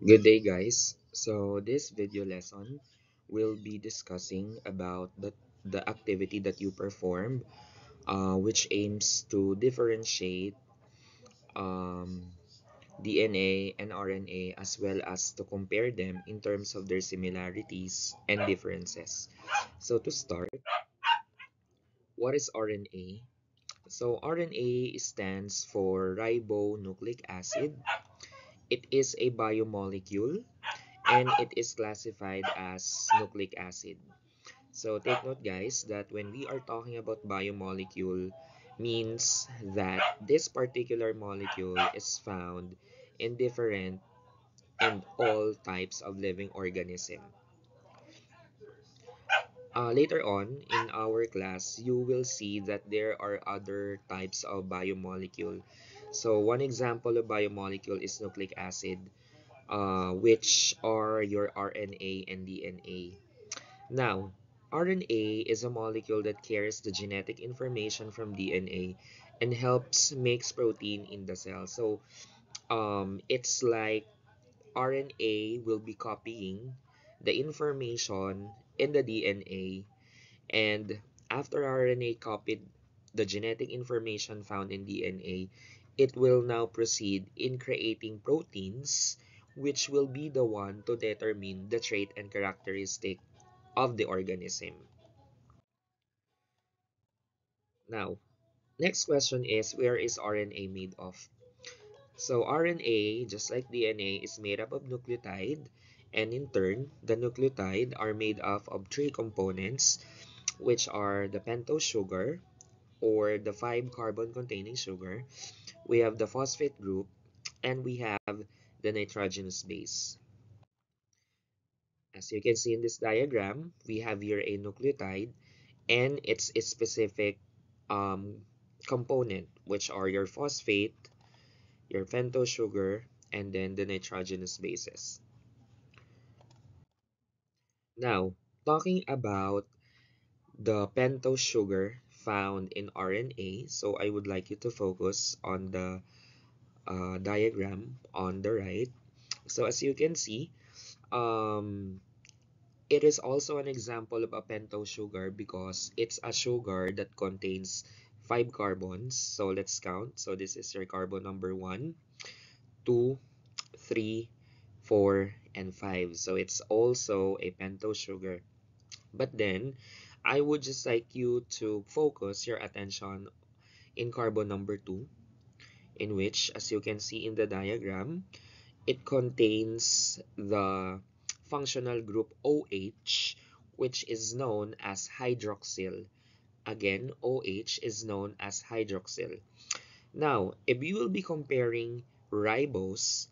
Good day, guys. So this video lesson will be discussing about the activity that you perform, which aims to differentiate um, DNA and RNA as well as to compare them in terms of their similarities and differences. So to start, what is RNA? So RNA stands for ribonucleic acid. It is a biomolecule and it is classified as nucleic acid. So take note guys that when we are talking about biomolecule means that this particular molecule is found in different and all types of living organism. Later on in our class, you will see that there are other types of biomolecule. So one example of biomolecule is nucleic acid, which are your RNA and DNA. Now, RNA is a molecule that carries the genetic information from DNA and helps makes protein in the cell. So, it's like RNA will be copying the information in the DNA, and after RNA copied the genetic information found in DNA, it will now proceed in creating proteins, which will be the one to determine the trait and characteristic of the organism. Now, next question is where is RNA made of? So RNA, just like DNA, is made up of nucleotide, and in turn, the nucleotide are made up of three components, which are the pentose sugar or the 5-carbon containing sugar. We have the phosphate group, and we have the nitrogenous base. As you can see in this diagram, we have here a nucleotide and its specific um, component, which are your phosphate, your pentose sugar, and then the nitrogenous bases. Now, talking about the pentose sugar found in RNA, so I would like you to focus on the diagram on the right. So as you can see, um, it is also an example of a pentose sugar because it's a sugar that contains 5 carbons. So let's count. So this is your carbon number 1, 2, 3, 4, and 5. So it's also a pentose sugar. But then I would just like you to focus your attention in carbon number 2, in which, as you can see in the diagram, it contains the functional group OH, which is known as hydroxyl. Again, OH is known as hydroxyl. Now, if you will be comparing ribose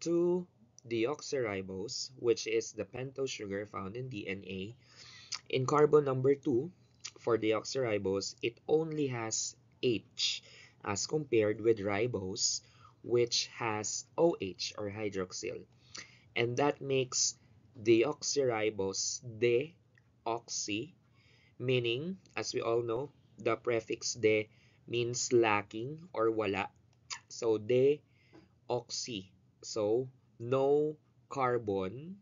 to deoxyribose, which is the pentose sugar found in DNA, in carbon number 2, for deoxyribose, it only has H as compared with ribose, which has OH or hydroxyl. And that makes deoxyribose deoxy, meaning, as we all know, the prefix de means lacking or wala. So deoxy. So no carbon,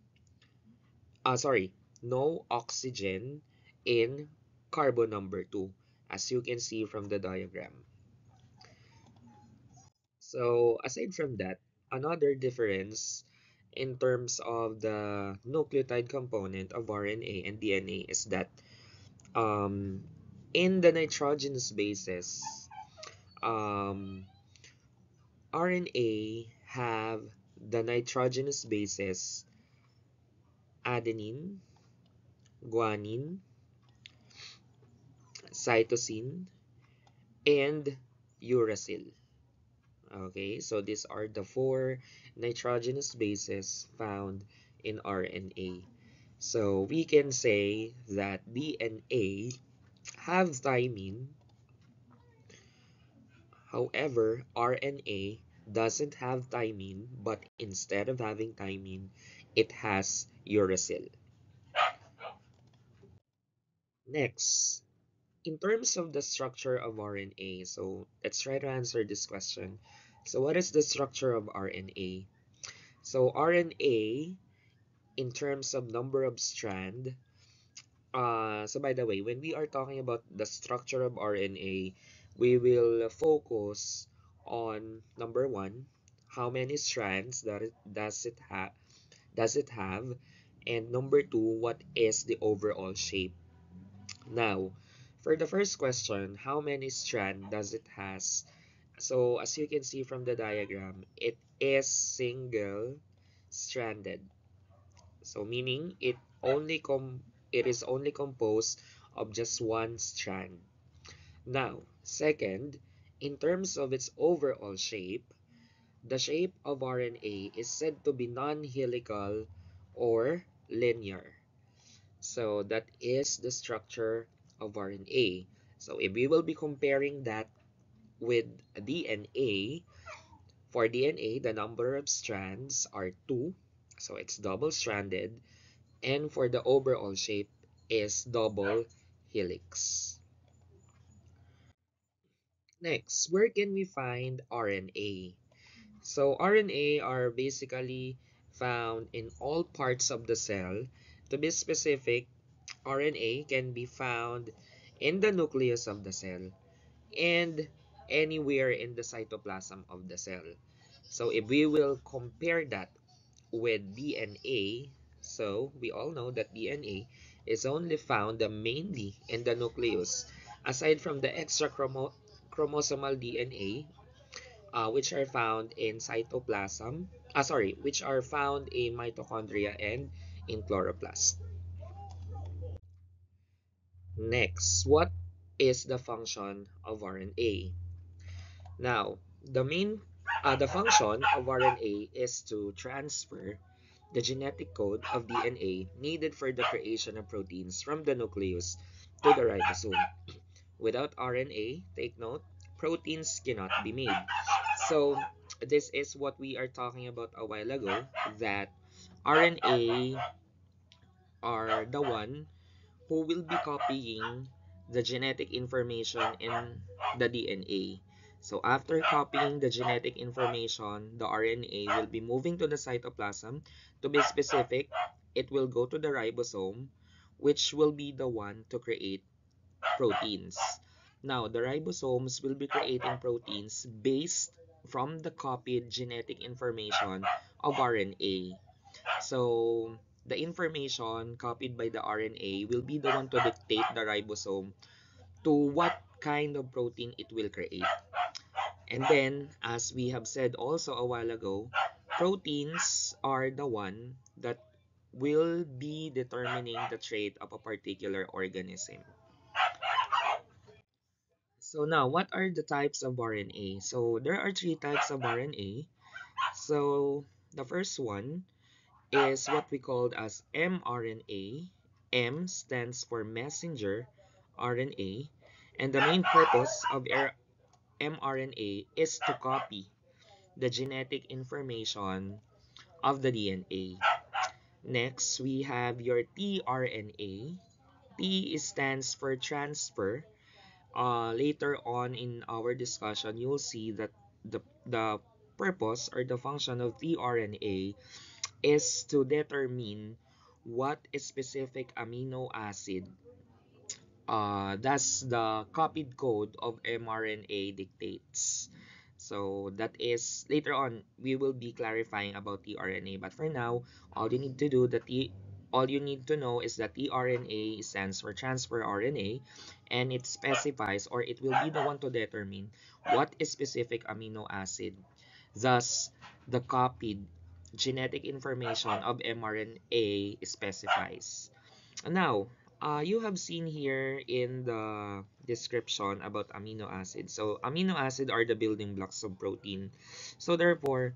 sorry, no oxygen in carbon number 2, as you can see from the diagram. So aside from that, another difference in terms of the nucleotide component of RNA and DNA is that um, in the nitrogenous bases, um, RNA have the nitrogenous bases adenine, guanine, cytosine, and uracil. Okay, so these are the four nitrogenous bases found in RNA. So we can say that DNA have thymine. However, RNA doesn't have thymine, but instead of having thymine, it has uracil. Next, in terms of the structure of RNA, so let's try to answer this question. So what is the structure of RNA? So RNA, in terms of number of strand, so by the way, when we are talking about the structure of RNA, we will focus on number one, how many strands does it have, and number two, what is the overall shape. Now, for the first question, how many strand does it has? So as you can see from the diagram, it is single stranded. So meaning it is only composed of just one strand. Now, second, in terms of its overall shape, the shape of RNA is said to be non-helical or linear. So that is the structure of RNA. So if we will be comparing that with DNA, for DNA, the number of strands are two, so it's double-stranded, and for the overall shape is double helix. Next, where can we find RNA? So RNA are basically found in all parts of the cell. To be specific, RNA can be found in the nucleus of the cell and anywhere in the cytoplasm of the cell. So if we will compare that with DNA, so we all know that DNA is only found mainly in the nucleus. Aside from the extra chromosomal DNA, which are found in cytoplasm, which are found in mitochondria and in chloroplast. Next, what is the function of RNA? Now, the function of RNA is to transfer the genetic code of DNA needed for the creation of proteins from the nucleus to the ribosome. Without RNA, take note, proteins cannot be made. So, this is what we are talking about a while ago, that RNA are the one who will be copying the genetic information in the DNA. So after copying the genetic information, the RNA will be moving to the cytoplasm. To be specific, it will go to the ribosome, which will be the one to create proteins. Now, the ribosomes will be creating proteins based from the copied genetic information of RNA. So the information copied by the RNA will be the one to dictate the ribosome to what kind of protein it will create. And then, as we have said also a while ago, proteins are the one that will be determining the trait of a particular organism. So now, what are the types of RNA? So there are three types of RNA. So the first one is what we called as mRNA. M stands for messenger RNA, and the main purpose of mRNA is to copy the genetic information of the DNA. Next, we have your tRNA. T stands for transfer. Later on in our discussion, you'll see that the purpose or the function of tRNA is to determine what specific amino acid that's the copied code of mRNA dictates. So that is later on we will be clarifying about tRNA. But for now, all you need to know is that tRNA stands for transfer RNA, and it specifies, or it will be the one to determine what specific amino acid. Thus, the copied genetic information of mRNA specifies. Now, you have seen here in the description about amino acids. So, amino acid are the building blocks of protein. So, therefore,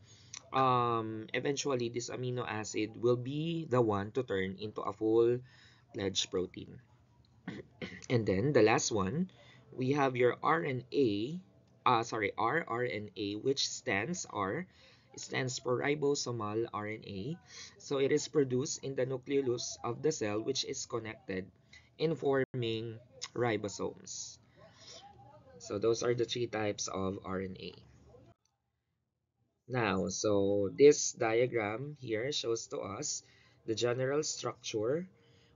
eventually, this amino acid will be the one to turn into a full-fledged protein. And then, the last one, we have your rRNA, which stands for ribosomal RNA. So it is produced in the nucleus of the cell, which is connected in forming ribosomes. So those are the three types of RNA. Now, so this diagram here shows to us the general structure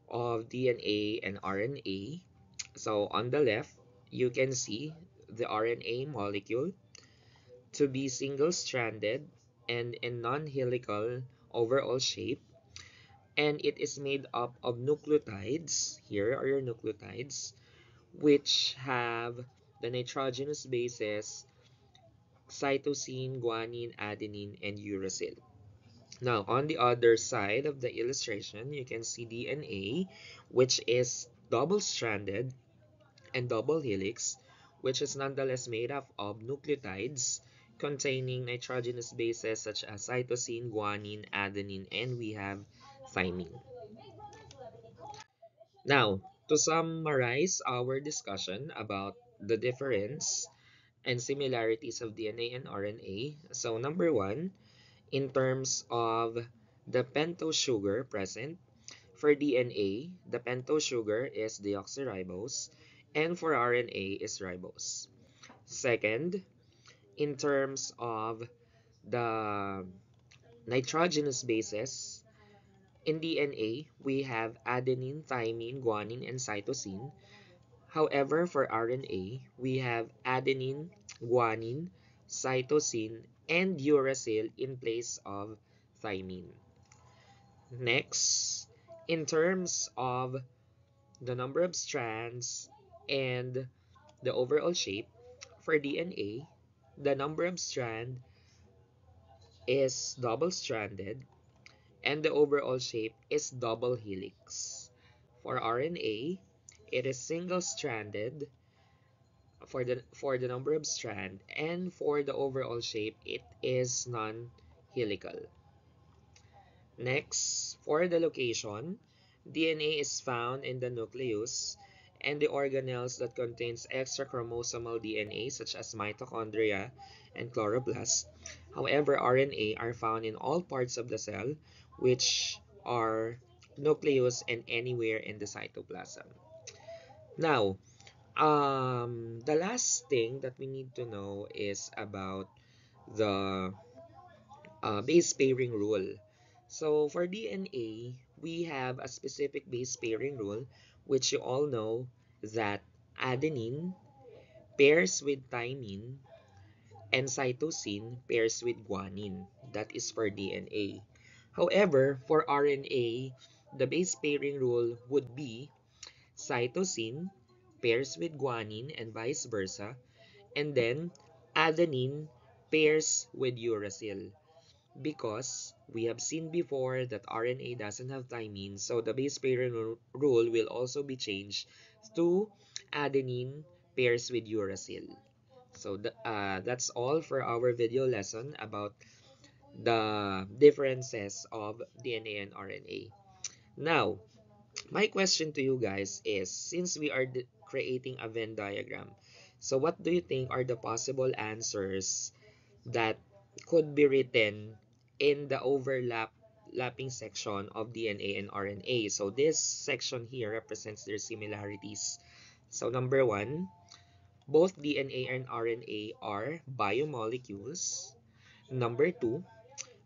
of DNA and RNA. So on the left, you can see the RNA molecule to be single-stranded and in non-helical overall shape, and it is made up of nucleotides. Here are your nucleotides, which have the nitrogenous bases cytosine, guanine, adenine, and uracil. Now, on the other side of the illustration, you can see DNA, which is double-stranded and double helix, which is nonetheless made up of nucleotides containing nitrogenous bases such as cytosine, guanine, adenine, and we have thymine. Now, to summarize our discussion about the difference and similarities of DNA and RNA, so number one, in terms of the pentose sugar present, for DNA, the pentose sugar is deoxyribose, and for RNA is ribose. Second, in terms of the nitrogenous bases, in DNA, we have adenine, thymine, guanine, and cytosine. However, for RNA, we have adenine, guanine, cytosine, and uracil in place of thymine. Next, in terms of the number of strands and the overall shape, for DNA, the number of strand is double-stranded and the overall shape is double helix. For RNA, it is single-stranded for the number of strand, and for the overall shape, it is non-helical. Next, for the location, DNA is found in the nucleus and the organelles that contains extrachromosomal DNA such as mitochondria and chloroplast. However, RNA are found in all parts of the cell, which are nucleus and anywhere in the cytoplasm. Now, the last thing that we need to know is about the base pairing rule. So for DNA, we have a specific base pairing rule, which you all know that adenine pairs with thymine and cytosine pairs with guanine. That is for DNA. However, for RNA, the base pairing rule would be cytosine pairs with guanine and vice versa, and then adenine pairs with uracil, because we have seen before that RNA doesn't have thymine, so the base pairing rule will also be changed to adenine pairs with uracil. So that's all for our video lesson about the differences of DNA and RNA. Now, my question to you guys is, since we are creating a Venn diagram, so what do you think are the possible answers that could be written in the overlapping section of DNA and RNA? So this section here represents their similarities. So number one, both DNA and RNA are biomolecules. Number two,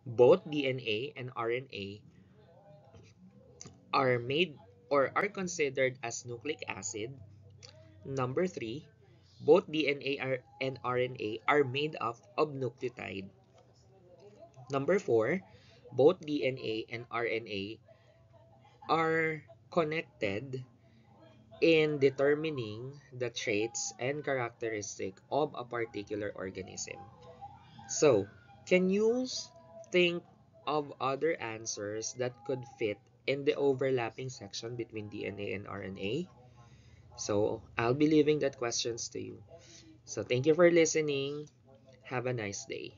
both DNA and RNA are made or are considered as nucleic acid. Number three, both and RNA are made up of nucleotide. Number four, both DNA and RNA are connected in determining the traits and characteristic of a particular organism. So, can you think of other answers that could fit in the overlapping section between DNA and RNA? So, I'll be leaving that questions to you. So, thank you for listening. Have a nice day.